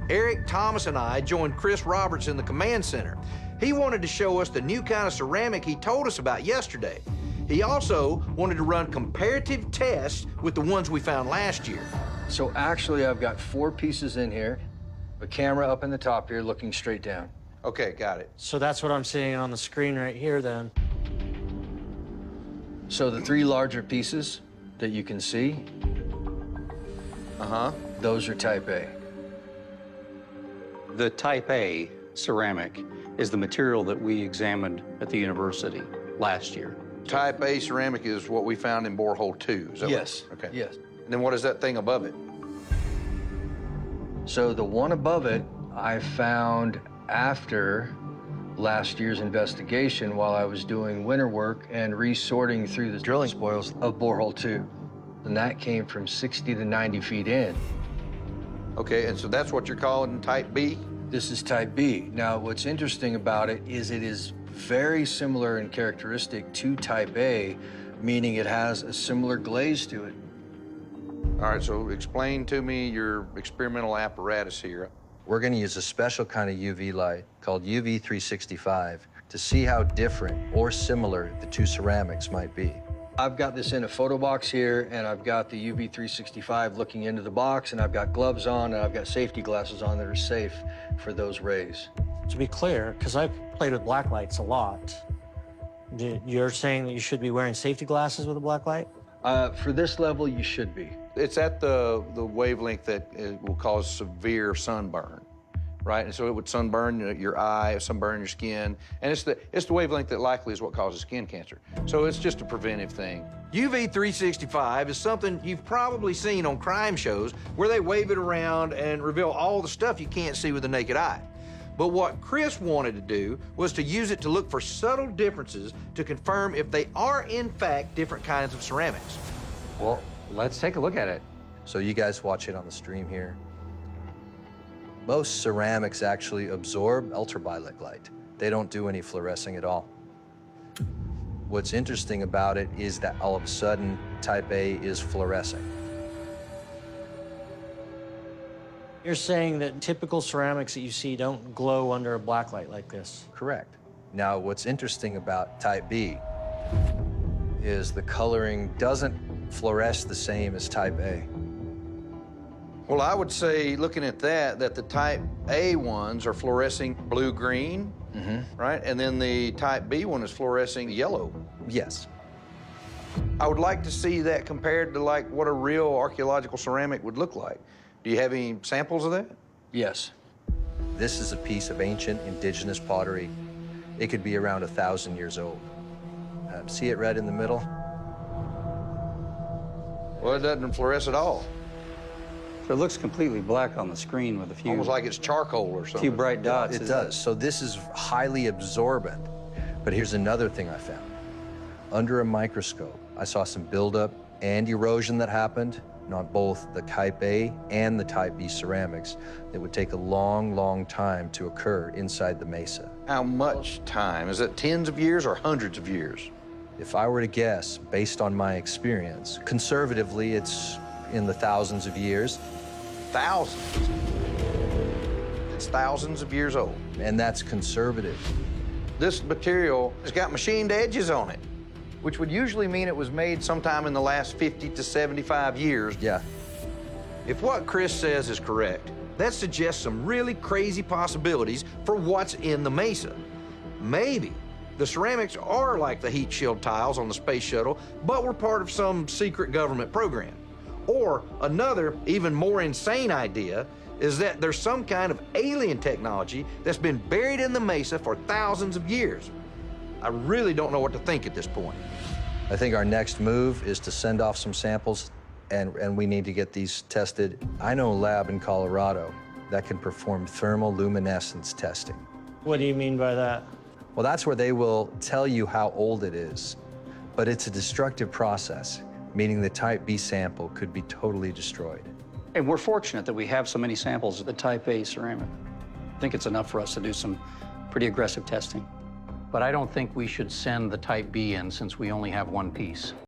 Eric, Thomas, and I joined Chris Roberts in the command center. He wanted to show us the new kind of ceramic he told us about yesterday. He also wanted to run comparative tests with the ones we found last year. So actually, I've got 4 pieces in here, a camera up in the top here looking straight down. Okay, got it. So that's what I'm seeing on the screen right here, then. So the 3 larger pieces that you can see, those are type A. The type A ceramic is the material that we examined at the university last year. Type A ceramic is what we found in borehole 2, is that Yes. right? Okay. Yes. And then what is that thing above it? So the one above it, I found after last year's investigation while I was doing winter work and resorting through the drilling spoils of borehole 2. And that came from 60 to 90 feet in. Okay, and so that's what you're calling type B? This is type B. Now, what's interesting about it is very similar in characteristic to type A, meaning it has a similar glaze to it. All right, so explain to me your experimental apparatus here. We're going to use a special kind of UV light called UV 365 to see how different or similar the 2 ceramics might be. I've got this in a photo box here, and I've got the UV 365 looking into the box, and I've got gloves on, and I've got safety glasses on that are safe for those rays. To be clear, because I've played with black lights a lot, you're saying that you should be wearing safety glasses with a black light? For this level, you should be. It's at the wavelength that it will cause severe sunburn, right? And so it would sunburn your eye, sunburn your skin, and it's the wavelength that likely is what causes skin cancer. So it's just a preventive thing. UV 365 is something you've probably seen on crime shows where they wave it around and reveal all the stuff you can't see with the naked eye. But what Chris wanted to do was to use it to look for subtle differences to confirm if they are, in fact, different kinds of ceramics. Well, let's take a look at it. So you guys watch it on the stream here. Most ceramics actually absorb ultraviolet light. They don't do any fluorescing at all. What's interesting about it is that all of a sudden, type A is fluorescing. You're saying that typical ceramics that you see don't glow under a black light like this? Correct. Now, what's interesting about type B is the coloring doesn't fluoresce the same as type A. Well, I would say, looking at that the type A ones are fluorescing blue-green, right? And then the type B one is fluorescing yellow. Yes. I would like to see that compared to, like, what a real archaeological ceramic would look like. Do you have any samples of that? Yes. This is a piece of ancient indigenous pottery. It could be around 1,000 years old. See it red in the middle? Well, it doesn't fluoresce at all. So it looks completely black on the screen with a few, Almost like it's charcoal or something. few bright dots. It does. So this is highly absorbent. But here's another thing I found. Under a microscope, I saw some buildup and erosion that happened on both the type A and the type B ceramics that would take a long, long time to occur inside the mesa. How much time? Is it tens of years or hundreds of years? If I were to guess, based on my experience, conservatively, it's in the thousands of years. Thousands. It's thousands of years old. And that's conservative. This material has got machined edges on it, which would usually mean it was made sometime in the last 50 to 75 years. Yeah. If what Chris says is correct, that suggests some really crazy possibilities for what's in the mesa. Maybe the ceramics are like the heat shield tiles on the space shuttle, but were part of some secret government program. Or another, even more insane idea is that there's some kind of alien technology that's been buried in the mesa for thousands of years. I really don't know what to think at this point. I think our next move is to send off some samples, and we need to get these tested. I know a lab in Colorado that can perform thermal luminescence testing. What do you mean by that? Well, that's where they will tell you how old it is, but it's a destructive process, meaning the type B sample could be totally destroyed. And we're fortunate that we have so many samples of the type A ceramic. I think it's enough for us to do some pretty aggressive testing. But I don't think we should send the type B in since we only have one piece.